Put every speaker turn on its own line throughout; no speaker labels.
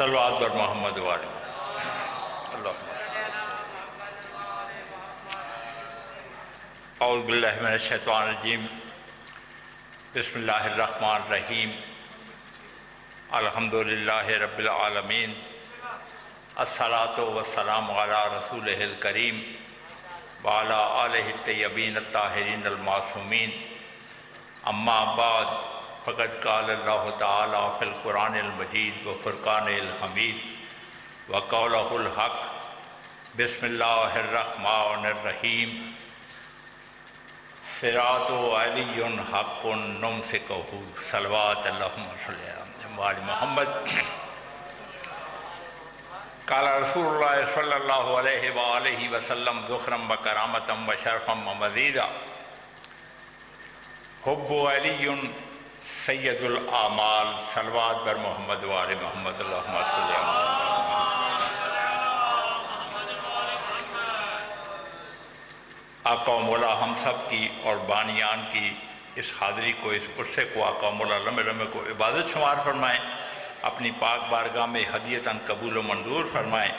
صلوات بر محمد والے اللہ اعوذ باللہ من الشیطان الرجیم بسم اللہ الرحمن الرحیم الحمدللہ رب العالمین الصلاۃ والسلام علی رسولہ الکریم وعلی آلہ الطیبین الطاہرین المعصومین اما بعد فقد قال اللہ تعالی فی القرآن المجید وفرقان الحمید وقولہ الحق بسم اللہ الرحمن الرحیم صراط علی حق نمسکہ صلوات اللہم صلی علی محمد قال رسول اللہ صلی اللہ علیہ وآلہ وسلم ذخرا وکرامتا وشرفا ومزیدا حب علی سید الاعمال صلوات بر محمد وآل محمد اللہم صلی علی آقا و مولا ہم سب کی اور بانیان کی اس حاضری کو، اس عرصے کو آقا و مولا لمحے لمحے کو عبادت شمار فرمائیں، اپنی پاک بارگاہ میں ہدیتاً قبول و منظور فرمائیں،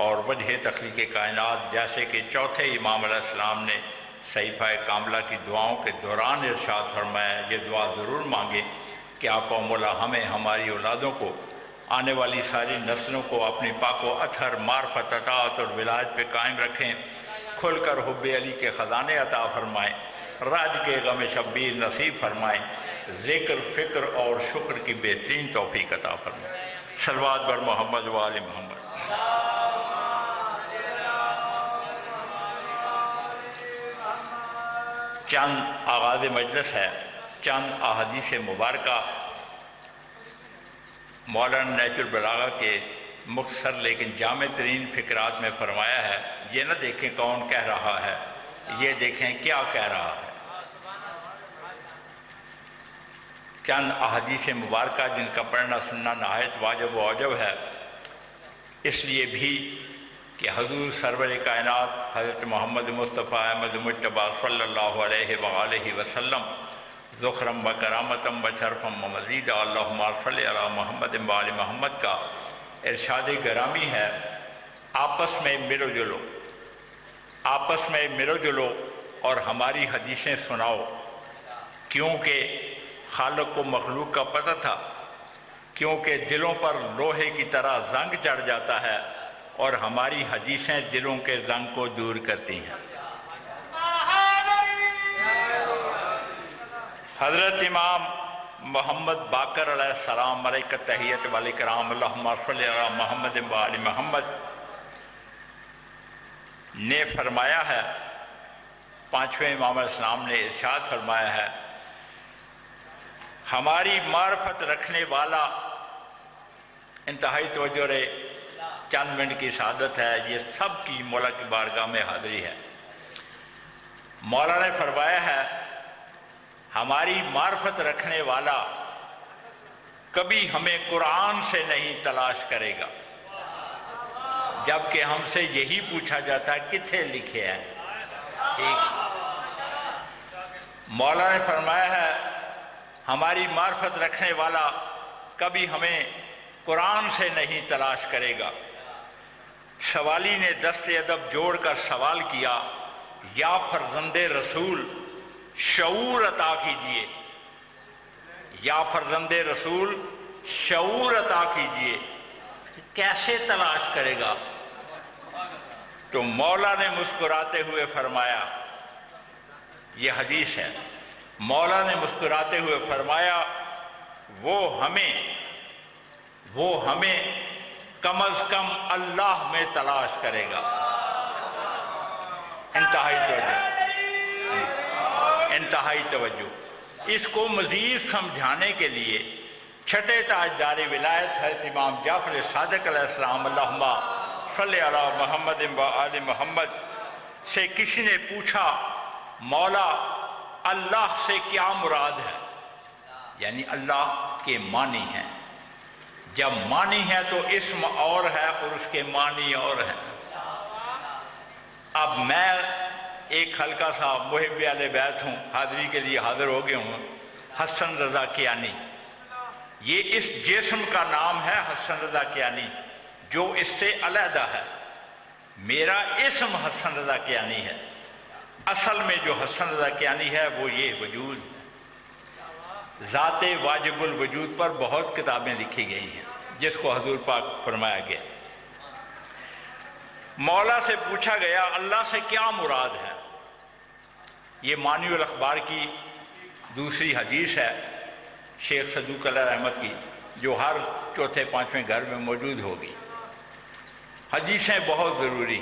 اور وجہ تخلیق کائنات جیسے کہ چوتھے امام علیہ السلام نے صحیفہ کاملہ کی دعاؤں کے دوران ارشاد فرمایا، یہ دعا ضرور مانگیں کہ آقا و مولا ہمیں، ہماری اولادوں کو، آنے والی ساری نسلوں کو اپنی پاک و اطہر معرفت، اطاعت اور ولایت پہ قائم رکھیں، کھل کر حب علی کے خزانے عطا فرمائیں، راج کے غم شبیر نصیب فرمائیں، ذکر، فکر اور شکر کی بہترین توفیق عطا فرمائیں۔ صلوات بر محمد و آل محمد۔ چند آغاز مجلس ہے، چند احادیث مبارکہ مولانا نہج البلاغہ کے مختصر لیکن جامع ترین فقرات میں فرمایا ہے۔ یہ نہ دیکھیں کون کہہ رہا ہے، یہ دیکھیں کیا کہہ رہا ہے۔ چند احادیث مبارکہ جن کا پڑھنا سننا نہایت واجب و اوجب ہے، اس لیے بھی کہ حضور سرور کائنات حضرت محمد مصطفیٰ احمد مجتبیٰ صلی اللہ علیہ وآلہ وسلم ذخرم و کرامتم و شرفم و مزید اللہم صلی علی محمد و آل محمد کا ارشاد گرامی ہے، آپس میں ملو جلو، آپس میں ملو جلو اور ہماری حدیثیں سناؤ، کیونکہ خالق کو مخلوق کا پتہ تھا، کیونکہ دلوں پر لوہے کی طرح زنگ چڑھ جاتا ہے اور ہماری حدیثیں دلوں کے زنگ کو دور کرتی ہیں۔ حضرت امام محمد باقر علیہ السلام علیہ تحیت والاکرام اللہم صلی علی محمد و آل محمد نے فرمایا ہے، پانچویں امام علیہ السلام نے ارشاد فرمایا ہے، ہماری معرفت رکھنے والا، انتہائی توجہ رہے، چند منٹ کی سعادت ہے، یہ سب کی مولا کی بارگاہ میں حاضری ہے۔ مولا نے فرمایا ہے، ہماری معرفت رکھنے والا کبھی ہمیں قرآن سے نہیں تلاش کرے گا، جبکہ ہم سے یہی پوچھا جاتا ہے کتنے لکھے ہیں۔ مولا نے فرمایا ہے، ہماری معرفت رکھنے والا کبھی ہمیں قرآن سے نہیں تلاش کرے گا۔ سوالی نے دست ادب جوڑ کر سوال کیا، یا فرزند رسول شعور عطا کیجئے، یا فرزند رسول شعور عطا کیجئے، کیسے تلاش کرے گا؟ تو مولا نے مسکراتے ہوئے فرمایا، یہ حدیث ہے، مولا نے مسکراتے ہوئے فرمایا، وہ ہمیں کم از کم اللہ میں تلاش کرے گا۔ انتہائی توجہ۔ اس کو مزید سمجھانے کے لیے چھٹے تاجدار ولایت حضرت امام جعفر صادق علیہ السلام اللہم صلی علی محمد و آل محمد سے کسی نے پوچھا، مولا اللہ سے کیا مراد ہے؟ یعنی اللہ کے معنی ہیں۔ جب معنی ہے تو اسم اور ہے اور اس کے معنی اور ہیں۔ اب میں ایک ہلکا سا محب اہل بیت ہوں، حاضری کے لیے حاضر ہو گئے ہوں، حسن رضا کیانی، یہ اس جسم کا نام ہے حسن رضا کیانی جو اس سے علیحدہ ہے، میرا اسم حسن رضا کیانی ہے، اصل میں جو حسن رضا کیانی ہے وہ یہ وجود ہے۔ ذات واجب الوجود پر بہت کتابیں لکھی گئی ہیں جس کو حضور پاک فرمایا گیا۔ مولا سے پوچھا گیا اللہ سے کیا مراد ہے؟ یہ مانی الاخبار کی دوسری حدیث ہے شیخ صدوق علیہ رحمت کی، جو ہر چوتھے پانچویں گھر میں موجود ہوگی۔ حدیثیں بہت ضروری۔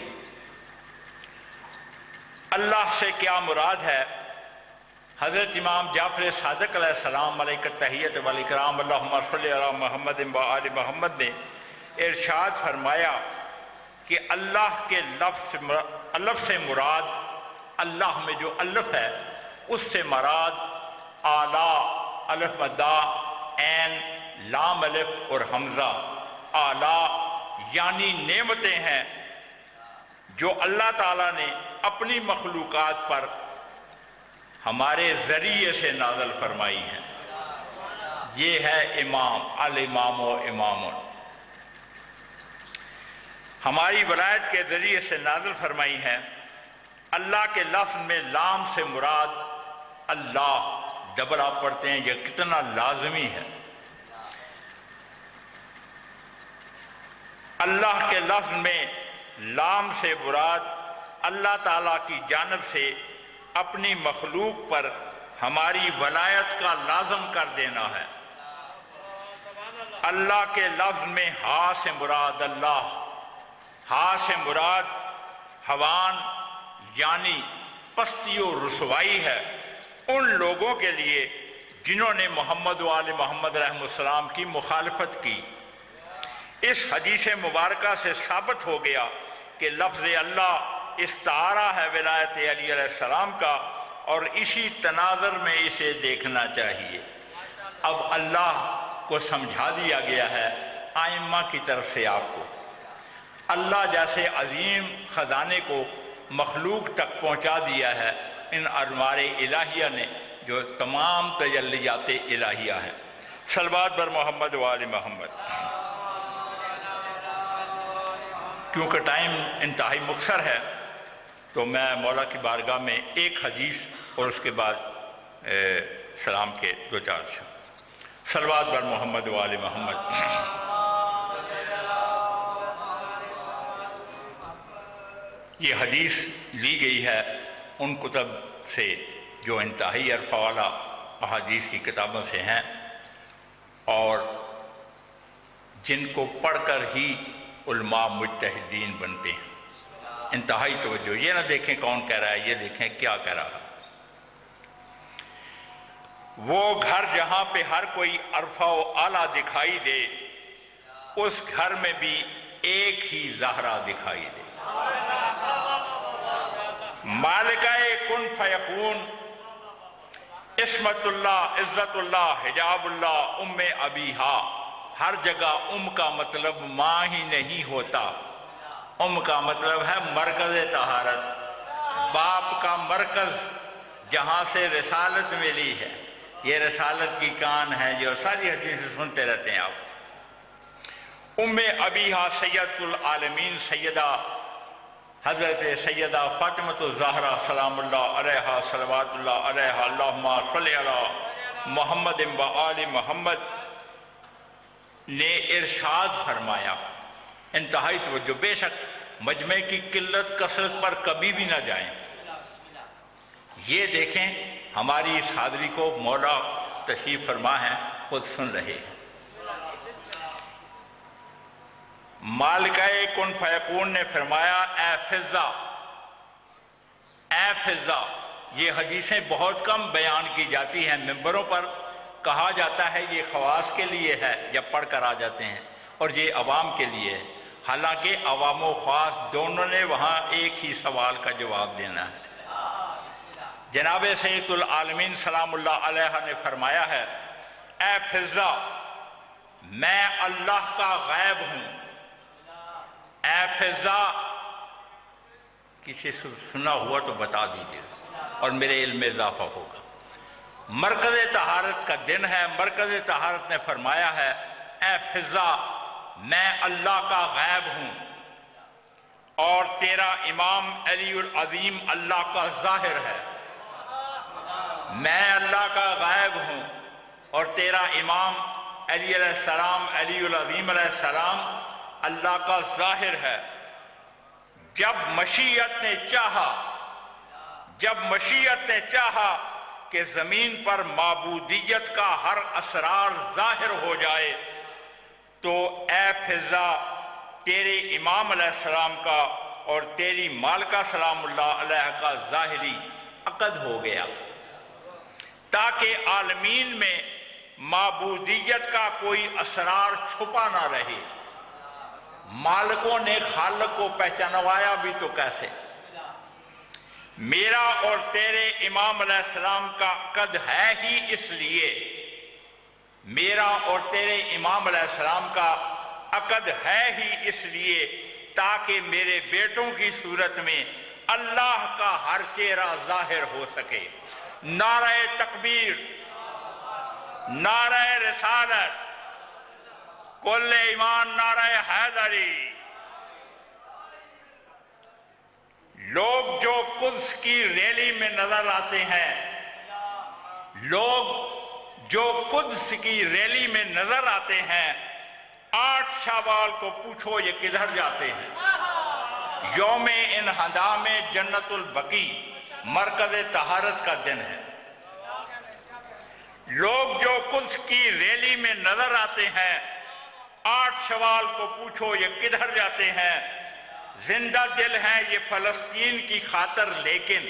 اللہ سے کیا مراد ہے؟ حضرت امام جعفر صادق علیہ السلام علیہ التحیۃ والاکرام اللہم صلی علی محمد و آل محمد نے ارشاد فرمایا کہ اللہ کے لفظ سے مراد، اللہ میں جو الف ہے اس سے مراد اعلیٰ، الف مدہ عین لام الف اور حمزہ، اعلیٰ یعنی نعمتیں ہیں جو اللہ تعالیٰ نے اپنی مخلوقات پر ہمارے ذریعے سے نازل فرمائی ہیں۔ یہ ہے امام، الامام و امام، ہماری ولایت کے ذریعے سے نازل فرمائی ہیں۔ اللہ کے لفظ میں لام سے مراد اللہ، ڈبل آپ پڑھتے ہیں، یہ کتنا لازمی ہے۔ اللہ کے لفظ میں لام سے مراد اللہ تعالیٰ کی جانب سے اپنی مخلوق پر ہماری ولایت کا لازم کر دینا ہے۔ اللہ کے لفظ میں ہا سے مراد اللہ، ہا سے مراد ہوان یعنی پستی و رسوائی ہے ان لوگوں کے لیے جنہوں نے محمد و آل محمد رحمہ السلام کی مخالفت کی۔ اس حدیث مبارکہ سے ثابت ہو گیا کہ لفظ اللہ استعارہ ہے ولایت علی علیہ السلام کا، اور اسی تناظر میں اسے دیکھنا چاہیے۔ اب اللہ کو سمجھا دیا گیا ہے ائمہ کی طرف سے آپ کو۔ اللہ جیسے عظیم خزانے کو مخلوق تک پہنچا دیا ہے ان انوار الہیہ نے جو تمام تجلیات الہیہ ہیں۔ صلوات بر محمد و آل محمد۔ کیونکہ ٹائم انتہائی مختصر ہے تو میں مولا کی بارگاہ میں ایک حدیث اور اس کے بعد سلام کے دو چار سے صلوات بر محمد و آل محمد۔ یہ حدیث لی گئی ہے ان کتب سے جو انتہائی عرفہ والا احادیث کی کتابوں سے ہیں اور جن کو پڑھ کر ہی علماء مجتہدین بنتے ہیں۔ انتہائی توجہ، یہ نہ دیکھیں کون کہہ رہا ہے، یہ دیکھیں کیا کہہ رہا ہے۔ وہ گھر جہاں پہ ہر کوئی عرفہ و اعلیٰ دکھائی دے، اس گھر میں بھی ایک ہی زہرا دکھائی دے۔ مالکہ کن فیکون، عصمت اللہ، عزت اللہ، حجاب اللہ، ام ابیہا۔ ہر جگہ ام کا مطلب ماں ہی نہیں ہوتا، ام کا مطلب ہے مرکز طہارت، باپ کا مرکز جہاں سے رسالت ملی ہے۔ یہ رسالت کی کان ہے جو ساری حدیثیں سنتے رہتے ہیں آپ۔ ام ابیہا سید العالمین سیدہ حضرت سیدہ فاطمۃ الزہرا سلام اللہ علیہا صلوات اللہ علیہا اللہم صلی علی محمد و آل محمد نے ارشاد فرمایا، انتہائی توجہ، بے شک مجمع کی قلت کثرت پر کبھی بھی نہ جائیں۔ یہ دیکھیں ہماری اس حاضری کو مولا تشریف فرما ہے، خود سن رہے ہیں۔ مالکہ کن فیکون نے فرمایا اے فضہ، اے فضہ۔ یہ حدیثیں بہت کم بیان کی جاتی ہیں ممبروں پر، کہا جاتا ہے یہ خواص کے لیے ہے جب پڑھ کر آ جاتے ہیں، اور یہ عوام کے لیے ہے، حالانکہ عوام و خاص دونوں نے وہاں ایک ہی سوال کا جواب دینا ہے۔ جناب سید العالمین سلام اللہ علیہ نے فرمایا ہے اے فضہ، میں اللہ کا غیب ہوں۔ اے فضہ، کسی سے سنا ہوا تو بتا دیجیے اور میرے علم میں اضافہ ہوگا۔ مرکز طہارت کا دن ہے۔ مرکز طہارت نے فرمایا ہے اے فضا میں اللہ کا غیب ہوں اور تیرا امام علی العظیم اللہ کا ظاہر ہے۔ میں اللہ کا غیب ہوں اور تیرا امام علی علیہ السلام، علی العظیم علیہ السلام اللہ کا ظاہر ہے۔ جب مشیت نے چاہا کہ زمین پر معبودیت کا ہر اسرار ظاہر ہو جائے تو اے فضا تیرے امام علیہ السلام کا اور تیری مالکہ سلام اللہ علیہ کا ظاہری عقد ہو گیا، تاکہ عالمین میں معبودیت کا کوئی اسرار چھپا نہ رہے۔ مالکوں نے خالق کو پہچانوایا بھی تو کیسے؟ میرا اور تیرے امام علیہ السلام کا عقد ہے ہی اس لیے، میرا اور تیرے امام علیہ السلام کا عقد ہے ہی اس لیے تاکہ میرے بیٹوں کی صورت میں اللہ کا ہر چہرہ ظاہر ہو سکے۔ نعرہ تکبیر، نعرہ رسالت، کل ایمان، نعرہ حیدری۔ لوگ جو قدس کی ریلی میں نظر آتے ہیں، نظر آتے ہیں 8 شوال کو پوچھو یہ کدھر جاتے ہیں؟ یوم انہدام جنت البقیع مرکز طہارت کا دن ہے۔ لوگ جو قدس کی ریلی میں نظر آتے ہیں 8 شوال کو پوچھو یہ کدھر جاتے ہیں؟ زندہ دل ہیں یہ فلسطین کی خاطر، لیکن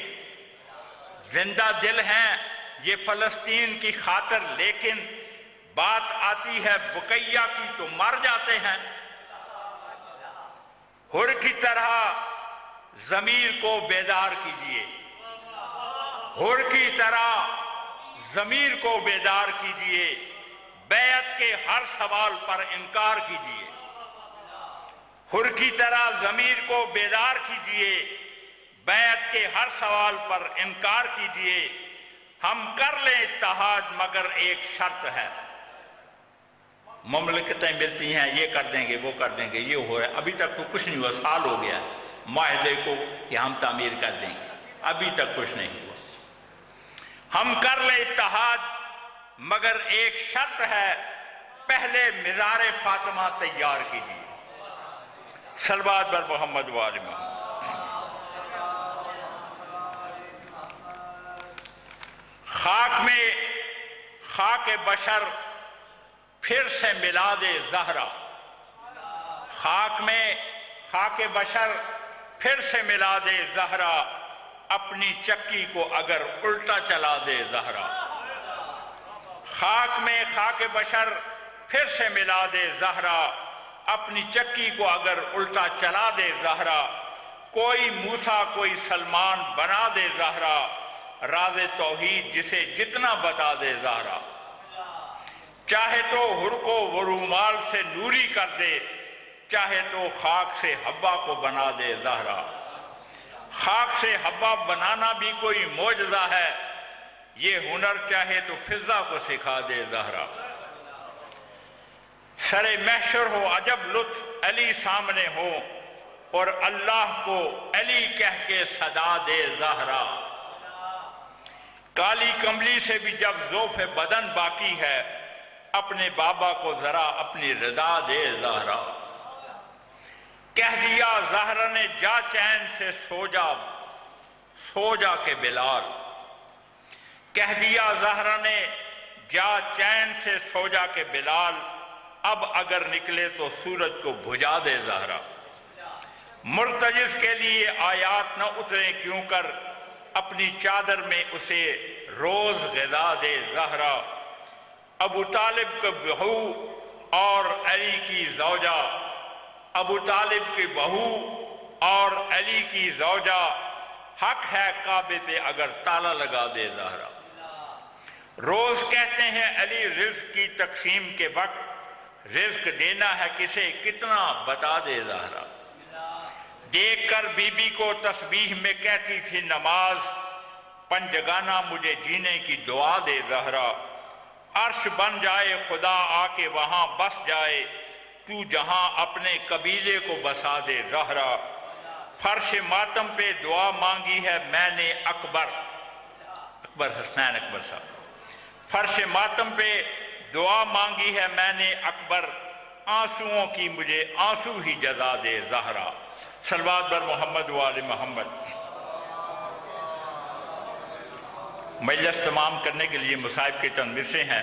زندہ دل ہیں یہ فلسطین کی خاطر، لیکن بات آتی ہے بقیہ کی تو مر جاتے ہیں۔ حر کی طرح ضمیر کو بیدار کیجئے، حر کی طرح ضمیر کو بیدار کیجئے، بیعت کے ہر سوال پر انکار کیجئے۔ حر کی طرح ضمیر کو بیدار کیجئے، بیعت کے ہر سوال پر انکار کیجئے۔ ہم کر لیں اتحاد مگر ایک شرط ہے۔ مملکتیں ملتی ہیں، یہ کر دیں گے وہ کر دیں گے، یہ ہو رہا ہے، ابھی تک تو کچھ نہیں ہوا، سال ہو گیا ہے معاہدے کو کہ ہم تعمیر کر دیں گے، ابھی تک کچھ نہیں ہوا۔ ہم کر لیں اتحاد مگر ایک شرط ہے، پہلے مزار فاطمہ تیار کیجیے۔ صلوات بر محمد و آل محمد۔ خاک میں خاک بشر پھر سے میلاد زہرا، خاک میں خاک بشر پھر سے میلاد زہرا، اپنی چکی کو اگر الٹا چلا دے زہرا۔ خاک میں خاک بشر پھر سے میلاد زہرا، اپنی چکی کو اگر الٹا چلا دے زہرا۔ کوئی موسیٰ کوئی سلمان بنا دے زہرا، راز توحید جسے جتنا بتا دے زہرا۔ چاہے تو حر کو وہ رومال سے نوری کر دے، چاہے تو خاک سے حبہ کو بنا دے زہرا۔ خاک سے حبہ بنانا بھی کوئی معجزہ ہے، یہ ہنر چاہے تو فضا کو سکھا دے زہرا۔ سر محشر ہو عجب لطف علی سامنے ہو، اور اللہ کو علی کہہ کے صدا دے زہرا۔ کالی کملی سے بھی جب ذوف بدن باقی ہے، اپنے بابا کو ذرا اپنی رضا دے زہرا۔ کہہ دیا زہرا نے جا چین سے سو جا کے بلال، کہہ دیا زہرا نے جا چین سے سو جا کے بلال، اب اگر نکلے تو سورج کو بجھا دے زہرا۔ مرتجز کے لیے آیات نہ اترے کیوں کر، اپنی چادر میں اسے روز غذا دے زہرا۔ ابو طالب کا بہو اور علی کی زوجہ، ابو طالب کی بہو اور علی کی زوجہ، حق ہے کعبے پہ اگر تالا لگا دے زہرا۔ روز کہتے ہیں علی رزق کی تقسیم کے وقت، رزق دینا ہے کسے کتنا بتا دے زہرا۔ دیکھ کر بی بی کو تسبیح میں کہتی تھی نماز، پنجگانہ مجھے جینے کی دعا دے زہرا، عرش بن جائے خدا آ کے وہاں بس جائے، تو جہاں اپنے قبیلے کو بسا دے زہرا۔ فرش ماتم پہ دعا مانگی ہے میں نے اکبر حسنین اکبر صاحب، فرش ماتم پہ دعا مانگی ہے میں نے اکبر، آنسوؤں کی مجھے آنسو ہی جزا دے زہرا۔ صلوات بر محمد و آل محمد۔ مجلس تمام کرنے کے لیے مصائب کے چند مصرے ہیں،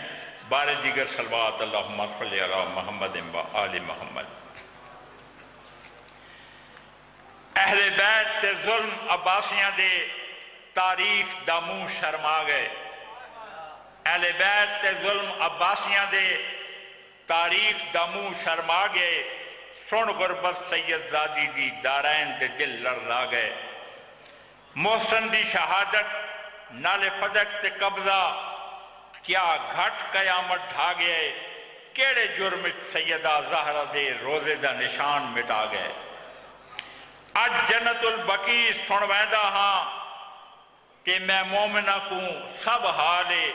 بار دیگر صلوات اللہم صلی علی محمد و آل محمد۔ اہل بیت تے ظلم عباسیاں دے تاریخ دا منہ شرما گئے، اہل بیت تے ظلم عباسیاں دے تاریخ دا منہ شرما گئے، سن غربت سید زادی دی دارین دے دل لرزا گئے۔ محسن دی شہادت نال فدق تے قبضہ، کیا گھٹ قیامت ڈھا گئے، کیڑے جرم سیدہ زہرہ دے روزے دا نشان مٹا گئے۔ اج جنت البقیع سن ویندا ہاں کہ میں مومنہ کو سب حالے،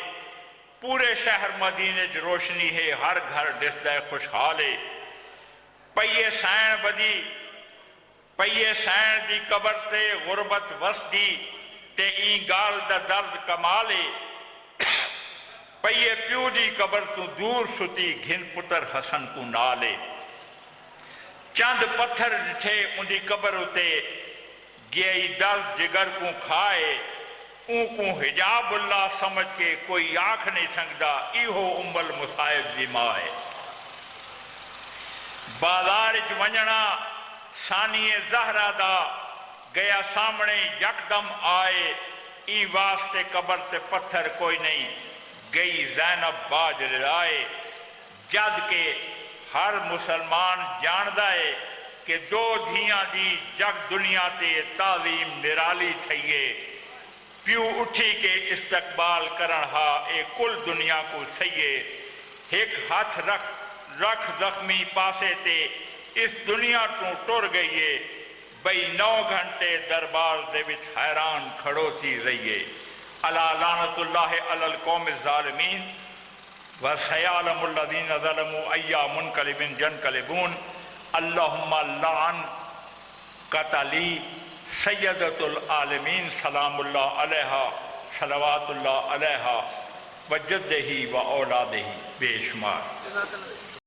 پورے شہر مدینے چ روشنی ہے ہر گھر دسدا خوشحالے۔ پئیے سین بدی پئیے سین دی قبر تے غربت وسدی، تے این گال دا درد کمالے، پئیے پیو دی قبر تو دور ستی گھن پتر حسن کو نالے۔ چند پتھر ڈٹھے ان دی قبر اتے، گئی درد جگر کو کھائے، اون کو حجاب اللہ سمجھ کے کوئی آنکھ نہیں سنگدا، ایہو ام المصائب دی مائے۔ بازار چ ونجنا ثانی زہرہ دا، گیا سامنے یکدم آئے، ای واسطے قبر تے پتھر کوئی نہیں، گئی زینب باج لائے۔ جد کے ہر مسلمان جاندہ ہے کہ دو دھیاں دی جگ دنیا تے تعظیم نرالی تھئیے، پیو اٹھی کے استقبال کرن ہا اے کل دنیا کو سیے۔ ایک ہاتھ رکھ زخمی پاسے تے اس دنیا تو ٹر گئیے، بئی 9 گھنٹے دربار دے وچ حیران کھڑوتی رہیے۔ الا لعنت اللہ علی القوم الظالمین وسیعلم الذین ظلموا ای منقلب ینقلبون۔ اللہم لعن قتلی سیدۃ العالمین سلام اللہ علیہا، صلوات اللہ علیہا وجدہ و اولادہ بے شمار۔